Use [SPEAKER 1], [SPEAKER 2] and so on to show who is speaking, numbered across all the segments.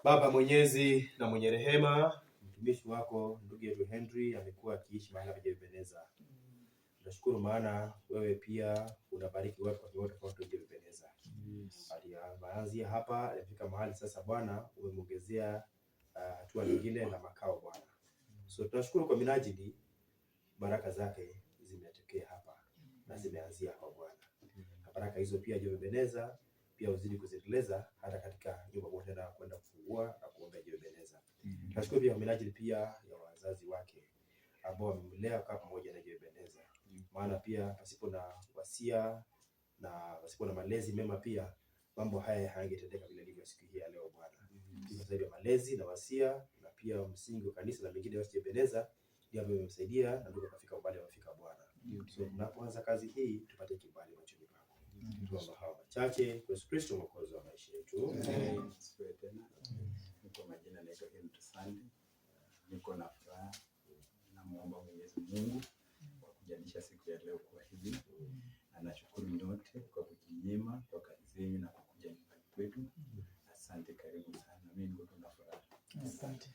[SPEAKER 1] Baba mwenyezi na mwenye rehema, mtumishi wako ndugu yetu Henry amekuwa akiishi mahali hapajapendeza. Tunashukuru maana wewe pia unabariki watu kwa kiwango tofauti hujapendeza. Alianzia hapa alifika mahali sasa Bwana umemwongezea hatua nyingine na makao Bwana. So tunashukuru kwa minajili baraka zake zimetokea hapa na zimeanzia kwa Bwana. Na baraka hizo pia hujapendeza pia uzidi kuziendeleza hata katika nyumba moja na kwenda kufungua na kuomba hujapendeza. Tunashukuru pia kwa minajili pia ya wazazi wake ambao wamemlea kwa pamoja na hujapendeza. Maana pia pasipo na wasia na pasipo na malezi mema pia mambo haya hayangetendeka vile ilivyo siku hii ya leo Bwana. Kwa sababu ya malezi na wasia na pia msingi wa kanisa na mengine yote hujapendeza ndio amemsaidia na ndio kafika ubali wafika Bwana. So tunapoanza kazi hii tupate kibali machoni pako. Tuomba hawa machache kwa Yesu Kristo mwokozi wa maisha yetu.
[SPEAKER 2] Kwa majina naitwa Henry Sandy. Niko na furaha na muomba Mwenyezi Mungu kwa kujanisha siku ya leo kwa hivi. Na nashukuru nyote kwa kujinyima kwa kazi zenu na kukuja nyumbani kwetu. Asante, karibu sana. Mimi niko na furaha.
[SPEAKER 3] Asante.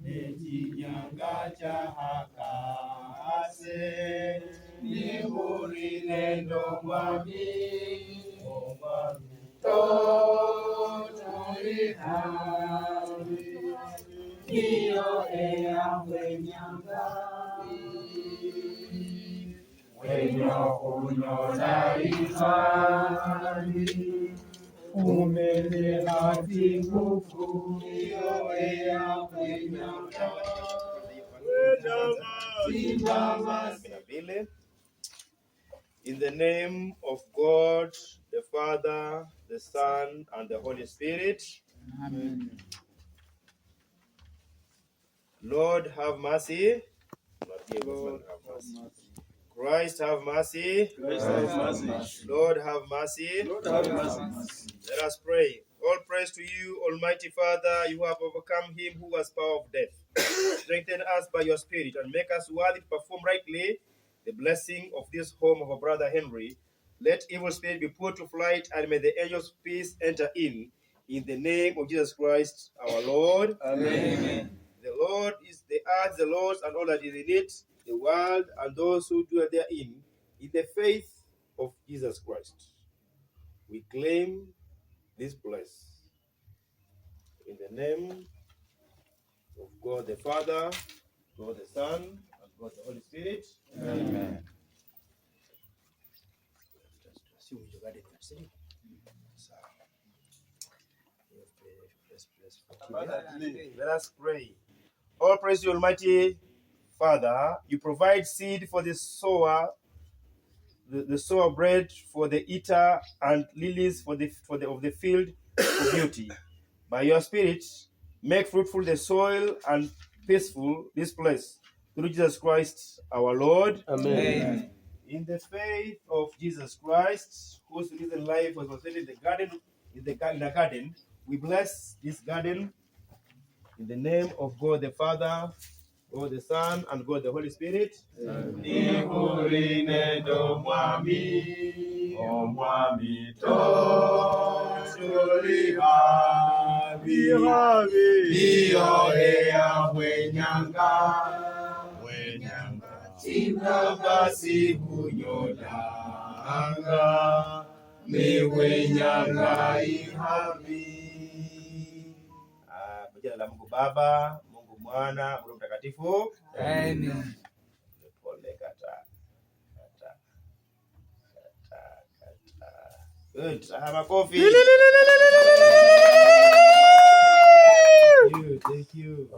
[SPEAKER 4] Nejinyanga hakase niburile ndongwami totorihari iyo eyawenyanga wenyo kunyola ihari umele hati ngufu iyo eyawenyanga.
[SPEAKER 1] In the name of God, the Father, the Son, and the Holy Spirit.
[SPEAKER 3] Amen.
[SPEAKER 1] Lord, have mercy. Lord, have mercy. Christ, have mercy.
[SPEAKER 4] Christ, have mercy.
[SPEAKER 1] Lord, have mercy.
[SPEAKER 4] Lord, have mercy.
[SPEAKER 1] Let us pray. All praise to you, Almighty Father. You have overcome him who was power of death. Strengthen us by your Spirit and make us worthy to perform rightly the blessing of this home of our brother Henry. Let evil spirit be put to flight, and may the angels of peace enter in the name of Jesus Christ, our Lord.
[SPEAKER 4] Amen.
[SPEAKER 1] The Lord is the earth, the Lord's, and all that is in it, the world, and those who dwell therein, in the faith of Jesus Christ. We claim this place in the name of God the Father, God the Son, and God the Holy Spirit.
[SPEAKER 4] Amen.
[SPEAKER 1] Let us pray. All praise to you, Almighty Father. You provide seed for the sower, the sower bread for the eater, and lilies of the field for beauty. By your Spirit, make fruitful the soil and peaceful this place. Through Jesus Christ, our Lord.
[SPEAKER 4] Amen.
[SPEAKER 1] In the faith of Jesus Christ, whose risen life was fulfilled in the garden, in the garden, we bless this garden in the name of God the Father, God the Son, and God the Holy Spirit.
[SPEAKER 4] Nikurine do mwami, o mwami totorihari, iyo eyawenyanga, Chibabasi hunyodanga, miwenyanga ihami.
[SPEAKER 1] Kwa jina la Mungu Baba, Mungu Mwana, Mungu Mtakatifu.
[SPEAKER 3] Amen.
[SPEAKER 1] Pole kata. Good. Makofi. Thank you.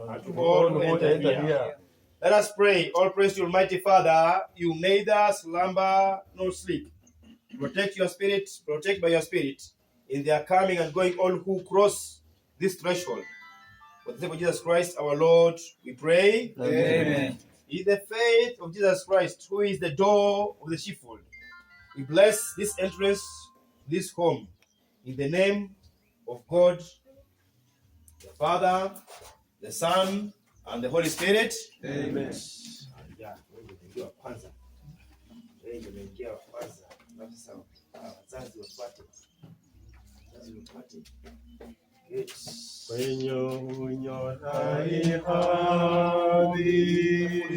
[SPEAKER 1] Let us pray. All praise to Almighty Father. You neither slumber nor sleep. Protect by your Spirit in their coming and going, all who cross this threshold. For the sake of Jesus Christ, our Lord, we pray.
[SPEAKER 3] Amen.
[SPEAKER 1] In the faith of Jesus Christ, who is the door of the sheepfold, we bless this entrance, this home, in the name of God, the Father, the Son, and the Holy Spirit.
[SPEAKER 3] Amen.
[SPEAKER 1] Is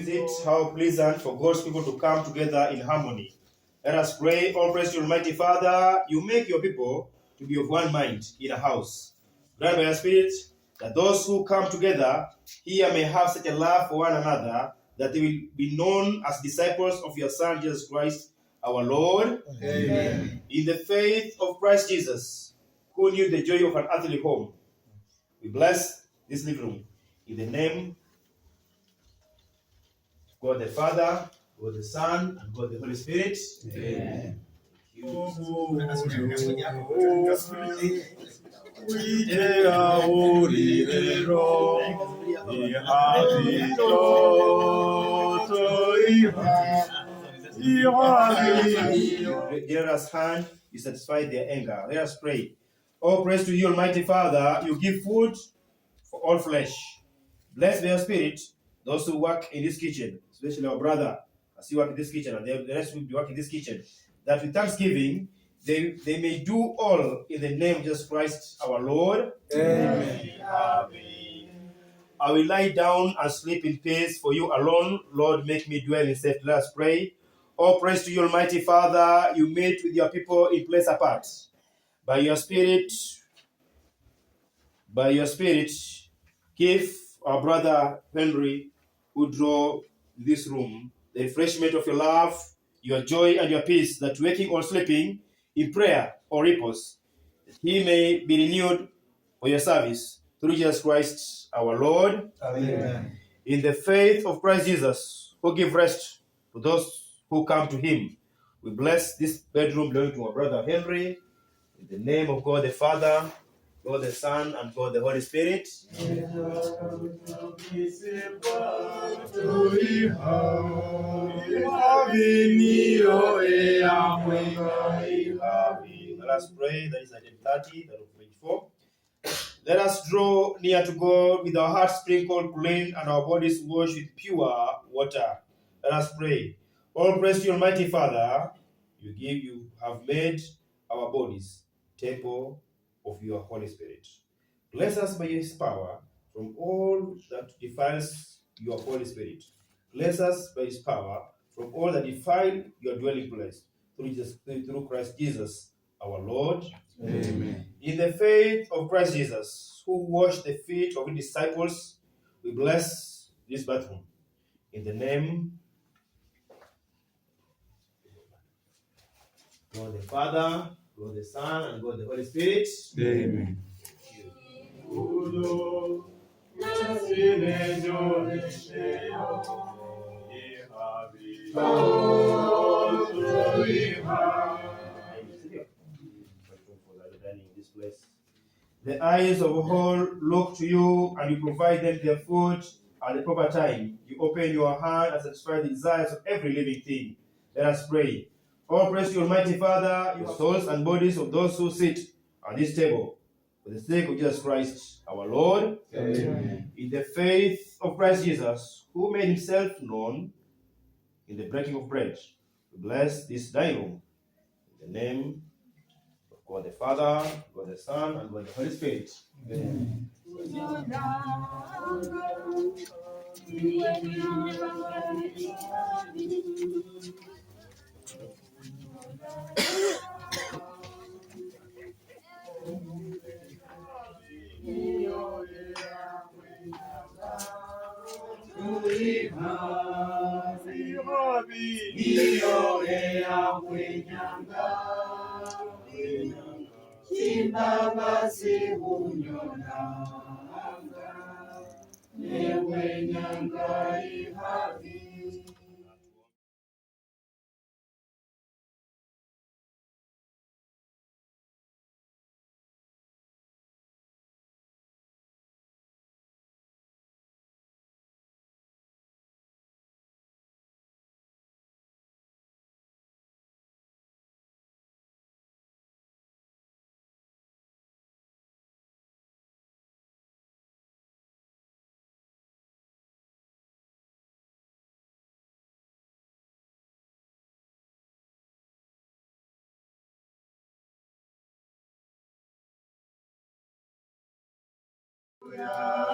[SPEAKER 1] it how pleasant for God's people to come together in harmony? Let us pray. All praise to you, Almighty Father. You make your people to be of one mind in a house. Grant by your Spirit that those who come together here may have such a love for one another that they will be known as disciples of your Son, Jesus Christ, our Lord.
[SPEAKER 3] Amen.
[SPEAKER 1] In the faith of Christ Jesus, who knew the joy of an earthly home, we bless this living room in the name of God the Father, God the Son, and God the Holy Spirit. Amen. Generous hand, you satisfy their anger. Let us pray. Oh, praise to you, Almighty Father. You give food for all flesh. Bless their spirit, those who work in this kitchen, especially our brother, as he work in this kitchen, and the rest will be working in this kitchen, that with thanksgiving, they may do all in the name of Jesus Christ, our Lord.
[SPEAKER 3] Amen.
[SPEAKER 1] I will lie down and sleep in peace, for you alone, Lord, make me dwell in safety. Let us pray. Oh, praise to you, Almighty Father. You meet with your people in place apart. By your Spirit, give our brother Henry, who draw this room, the refreshment of your love, your joy, and your peace, that waking or sleeping in prayer or repose, that he may be renewed for your service. Through Jesus Christ, our Lord.
[SPEAKER 3] Amen.
[SPEAKER 1] In the faith of Christ Jesus, who give rest to those who come to him, we bless this bedroom belonging to our brother Henry, in the name of God the Father, God the Son, and God the Holy Spirit. Let us pray. That is item 30, that of page 4. Let us draw near to God with our hearts sprinkled clean and our bodies washed with pure water. Let us pray. All praise to you, Almighty Father. You have made our bodies temple of your Holy Spirit. Bless us by His power from all that defiles your Holy Spirit. Bless us by His power from all that defile your dwelling place. Through Christ Jesus, our Lord.
[SPEAKER 3] Amen.
[SPEAKER 1] In the faith of Christ Jesus, who washed the feet of His disciples, we bless this bathroom. In the name of God the Father, God the Son, and God the Holy Spirit.
[SPEAKER 3] Amen.
[SPEAKER 1] The eyes of all look to you, and you provide them their food at the proper time. You open your hand and satisfy the desires of every living thing. Let us pray. All praise to you, Almighty Father, your souls and bodies of those who sit at this table, for the sake of Jesus Christ, our Lord.
[SPEAKER 3] Amen.
[SPEAKER 1] In the faith of Christ Jesus, who made himself known in the breaking of bread, we bless this dining room. In the name of God the Father, God the Son, and God the Holy Spirit. Amen.
[SPEAKER 4] Chimbabazi unyona newe nyanga ihavi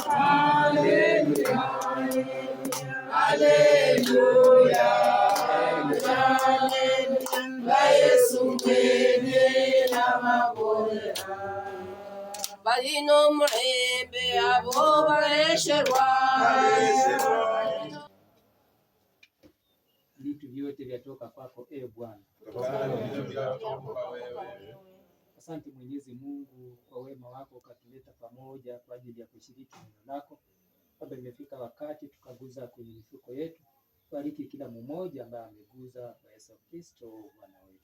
[SPEAKER 4] Haleluya, haleluya, haleluya, Yesu mwene na mabora. Balino mrembe abo baresherwa.
[SPEAKER 5] Vitu vyote vyatoka kwako, Bwana. Asante Mwenyezi Mungu kwa wema wako, ukatuleta pamoja kwa ajili ya kushiriki neno lako. Baba, imefika wakati tukaguza kwenye mifuko yetu. Bariki kila mmoja ambaye ameguza kwa Yesu Kristo Bwana wetu.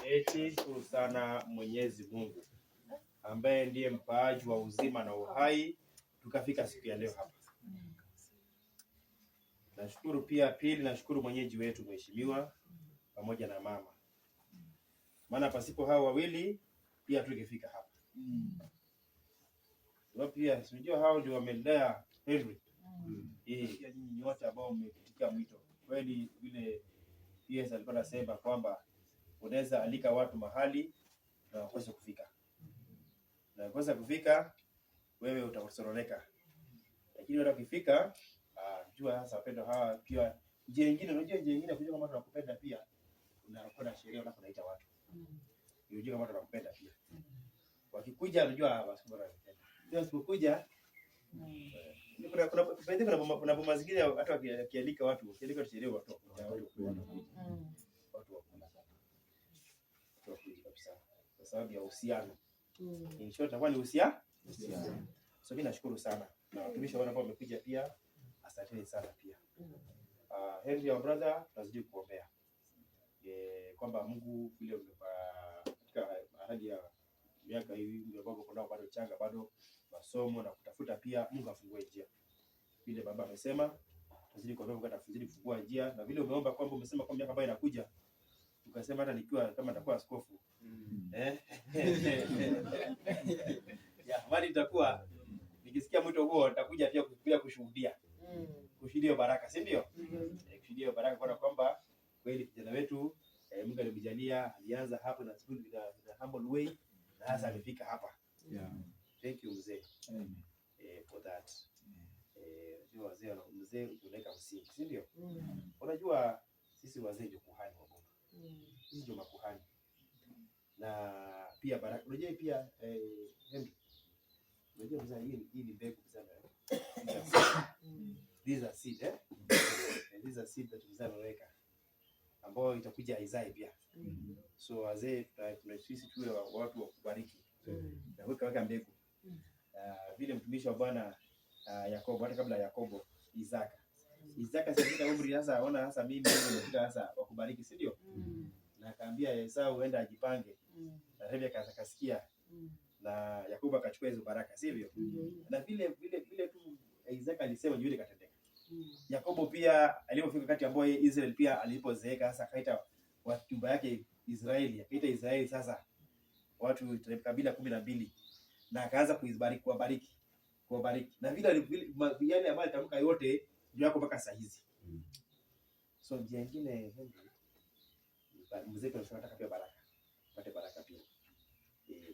[SPEAKER 1] Amen. Shukuru sana Mwenyezi Mungu ambaye ndiye mpaaji wa uzima na uhai, tukafika siku ya leo hapa. Nashukuru pia nashukuru mwenyeji wetu mheshimiwa pamoja na mama. Maana pasipo hao wawili pia tungefika hapa. Pia sijui hao ndio wamelea Henry. Ya nyinyi nyote ambao mmepitikia mwito. Kweli vile PS alikuwa anasema kwamba unaweza alika watu mahali na wakose kufika. Na wakose kufika wewe utasoroleka. Lakini wewe ukifika jua sasa wapendo hawa pia njia nyingine, unajua njia nyingine kujua kama watu wanakupenda pia unakwenda sheria unapoita watu. Unajua kama watu wanakupenda pia. Wakikuja unajua basi bora wanapenda. Ndio sipokuja kuna bomba zingine hata wakialika watu, wakialika sheria watu kabisa kwa sababu ya uhusiano. In short ni uhusiano. So mimi nashukuru sana na watumishi wao ambao wamekuja pia, asanteni sana pia. Henry your brother, tunazidi kuombea kwamba Mungu vile katika ahadi ya miaka hii ambao kuna bado changa bado masomo na kutafuta pia, Mungu afungue njia. Vile baba amesema tuzidi kuombea Mungu atafuzidi kufungua njia, na vile umeomba kwamba umesema kwa miaka ambayo inakuja tukasema hata nikiwa kama nitakuwa askofu ya mali itakuwa nikisikia mwito huo nitakuja pia kushuhudia kushuhudia baraka, si ndio? Kushuhudia baraka kwa kwamba kweli kijana wetu Mungu alimjalia, alianza hapo na school na humble way na sasa amefika hapa. Thank you mzee. For that. Ndio wazee unaweka msingi, si ndio? Unajua sisi wazee ndio kuhani wa Mungu. Sisi ndio makuhani. Na pia baraka. Unajua pia Henry. Unajua mzee hii ni mbegu sana. These are seed, these are seed that mzee ameweka ambao itakuja Isaiah pia. So wazee sisi tuwe watu wa kubariki. Na weka mbegu. Vile mtumishi wa Bwana Yakobo, hata kabla Yakobo, Isaka sasa umri sasa, ona sasa mimi nimefika sasa wa kubariki, si ndio? Na akaambia Esau uenda ajipange. Na Rebeka akasikia. Na Yakobo akachukua hizo baraka, sivyo? Na vile tu Isaka alisema yule katendeka. Yakobo pia alipofika wakati ambao Israel pia alipozeeka sasa akaita watu yake Israeli, akaita Israeli sasa watu kabila 12 na akaanza kuwabariki. Na vile yale ambayo alitamka yote ndio yako mpaka saa hizi. So njia nyingine mzee tunataka pia baraka. Pate baraka pia.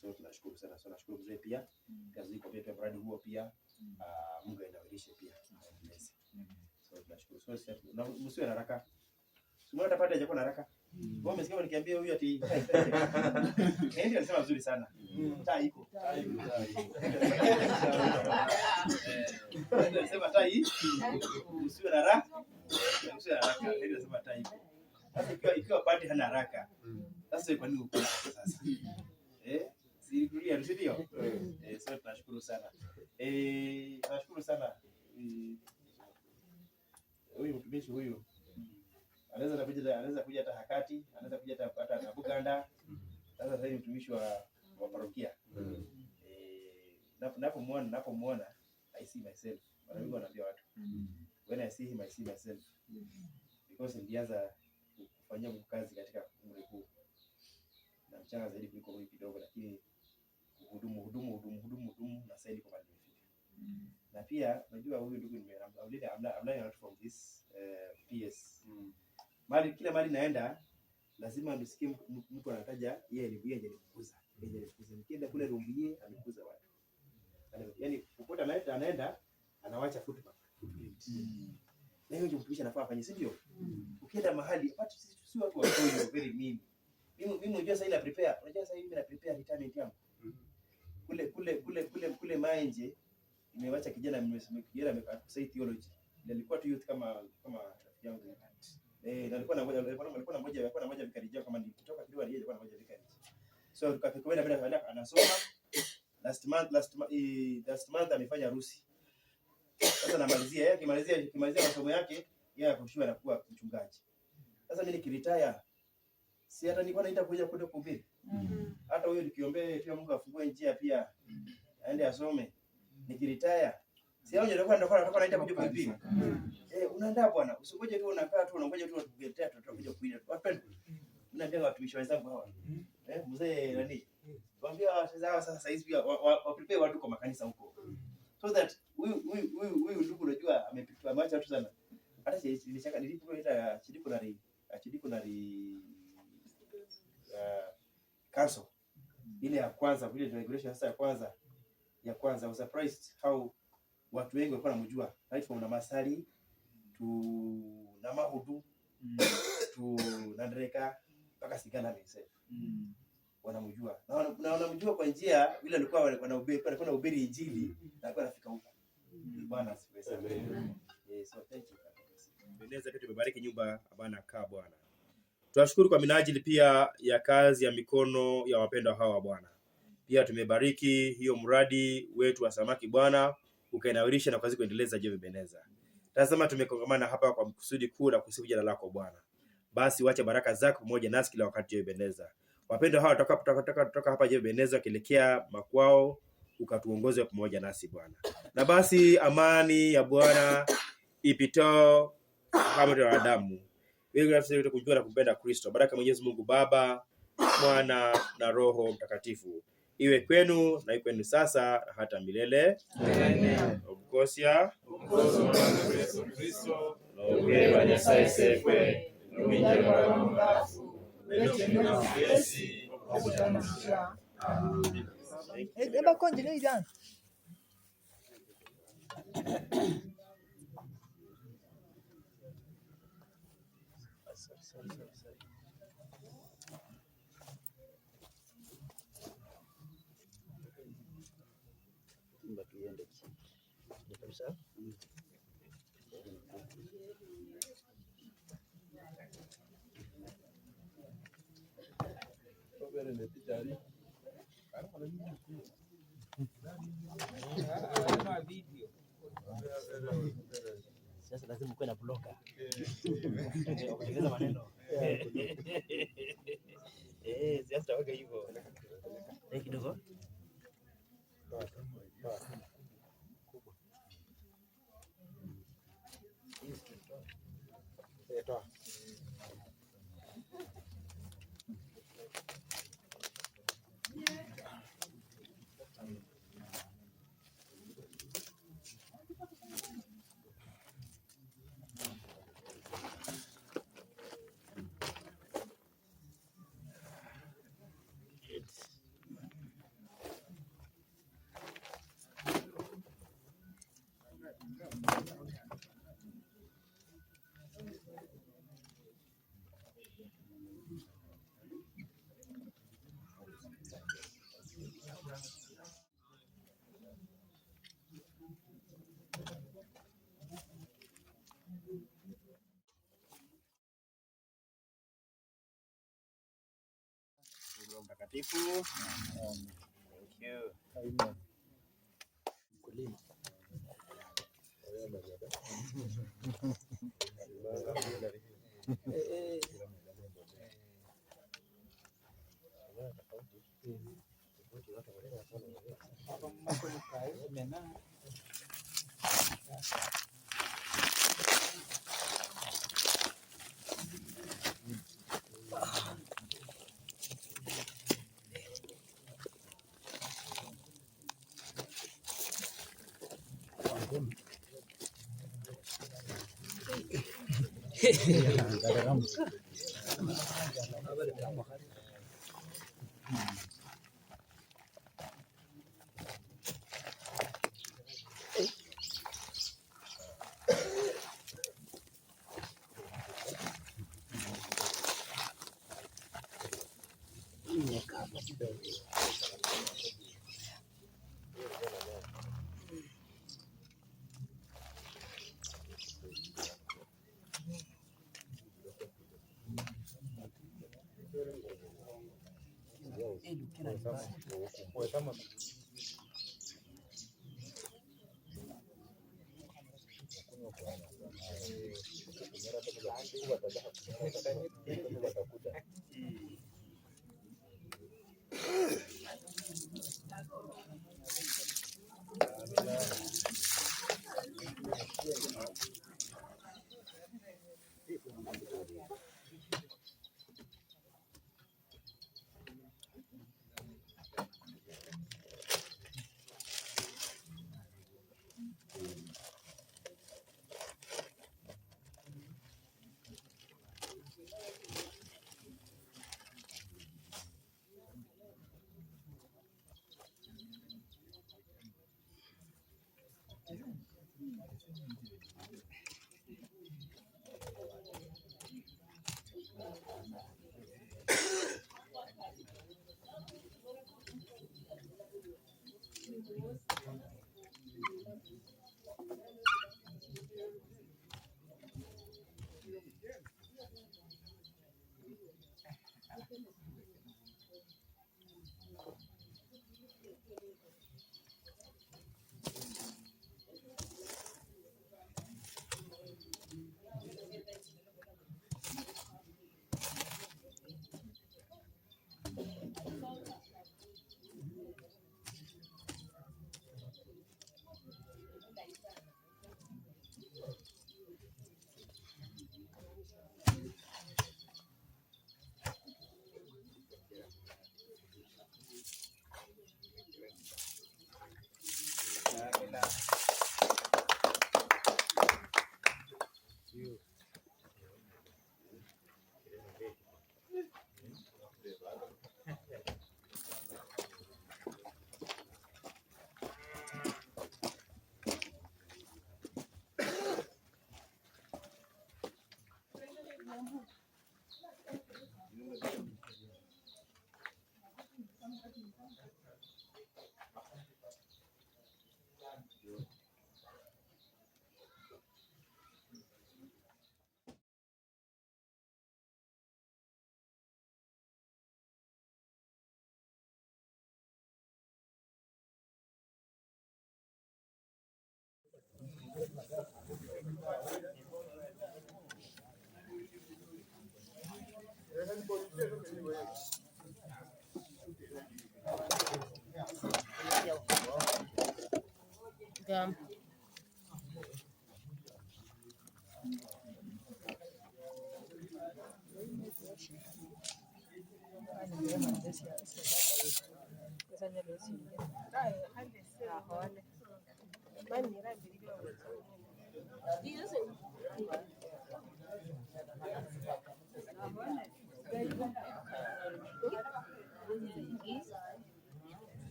[SPEAKER 1] So tunashukuru sana. So nashukuru mzee pia. Kazi iko pia mradi huo pia Mungu anawilishe pia. So tunashukuru. So msiwe na haraka. Simona tapata haja kwa haraka. Wewe umesikia nikiambia huyu ati ndio alisema vizuri sana. Taa iko. Anasema taa hii. Usiwe na haraka. Usiwe na haraka. Ndio anasema taa iko. Sasa ikiwa pande hana haraka. Sasa kwa nini uko sasa? Sikulia ndio. So tunashukuru sana. Tunashukuru sana. Huyu mtumishi huyu anaweza kuja hata Hakati, anaweza kuja hata na Buganda. Sasa hivi mtumishi wa parokia. Napomuona I see myself. Wanaweza wanaambia watu. When I see him I see myself. Because nilianza kufanya kazi katika umri huu. Na mchanga zaidi kuliko huyu kidogo, lakini hudumu na sasa hivi kwa nimefika. Na pia unajua huyu ndugu I'm learning a lot from this PS. Kila mali naenda lazima nisikie mtu anataja yeye alikuza. Nikienda kule Rumbiye amekuza watu. Yaani popote anaenda anawacha footmark. Na hiyo ndio mtumishi anafaa afanye, si ndio? Ukienda mahali watu si watu wa very mean. Mimi unajua sasa ina prepare. Unajua sasa hivi na prepare retirement yangu. Kule Maenje nimewacha kijana amekusai theology. Nilikuwa tu youth kama rafiki yangu. Na alikuwa na moja vikarija kama nikitoka kidogo alikuwa na moja vikarija. So tukakwenda bila anasoma last month amefanya harusi. Sasa namalizia yeye kimalizia masomo yake yeye akoshua na kuwa mchungaji. Sasa mimi nikiretire si hata nilikuwa naita kuja kuhubiri. Hata huyo nikiombee pia Mungu afungue njia pia aende asome. Nikiretire si hao ndio nitakuwa naita kuja kuhubiri. Unaandaa bwana, usingoje tu unakaa tu unangoja tu tugetea tutakuja kuhubiri. Wapendwa. Mnaambia watumishi wenzangu hawa. Mzee nani? Tuambia sasa hizi pia wa prepare watu kwa makanisa huko. So that huyu ndugu unajua amepitwa macho watu sana. Hata nilipoita chidiko council ile ya kwanza vile regulation sasa ya kwanza I was surprised how watu wengi walikuwa wanamjua right from Namasari to Namahudu to Nandreka mpaka Sigana himself. Wanamjua. Na wanamjua kwa njia vile alikuwa wanahubiri injili na alikuwa anafika huko. Bwana asifiwe sana. So thank you. Beneza pia tumebariki nyumba abana kaa Bwana. Tunashukuru kwa minajili pia ya kazi ya mikono ya wapendwa hawa Bwana. Pia tumebariki hiyo mradi wetu wa samaki Bwana, ukainawirisha na kazi kuendeleza Jehova Beneza. Tazama tumekongamana hapa kwa kusudi kuu la kusifu jina lako Bwana. Basi wacha baraka zako pamoja nasi kila wakati Jehova Beneza. Wapendwa hawa kutoka hapa Jehova Beneza wakielekea makwao, ukatuongoze pamoja nasi Bwana. Na basi amani ya Bwana ipitao kama ya damu. Wewe unafanya kujua na kumpenda Kristo. Baraka Mwenyezi Mungu Baba, Mwana na Roho Mtakatifu iwe kwenu na iwe kwenu sasa na hata milele.
[SPEAKER 3] Amen.
[SPEAKER 1] Obukosia
[SPEAKER 3] Wa Yesu Kristo,
[SPEAKER 1] Nobeba Nyasaye sekwe,
[SPEAKER 3] Numinye kwa Mungu, Weche na Yesu, Okutanusha. Amen.
[SPEAKER 6] Eba konje no idan.
[SPEAKER 7] Sasa lazima uwe na bloga. Kutengeneza maneno. Sasa waka hivyo. Kidogo.
[SPEAKER 1] Mtakatifu. Thank you. Amen. Kulima.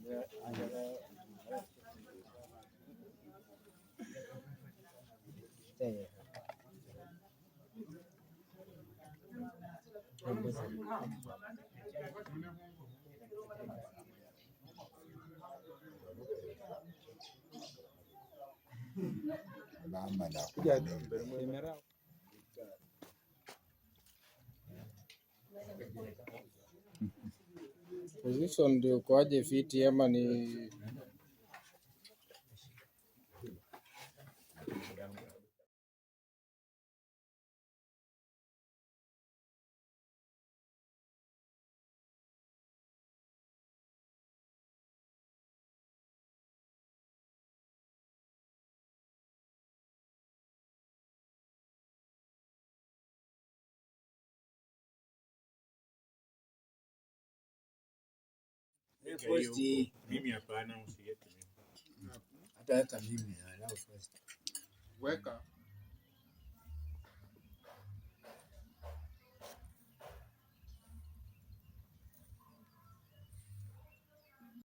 [SPEAKER 3] Yeah.
[SPEAKER 8] Position ndio kwaje fiti ama ni
[SPEAKER 4] Mimi hapana, usigete mimi.
[SPEAKER 7] Hata mimi allow first.
[SPEAKER 8] weka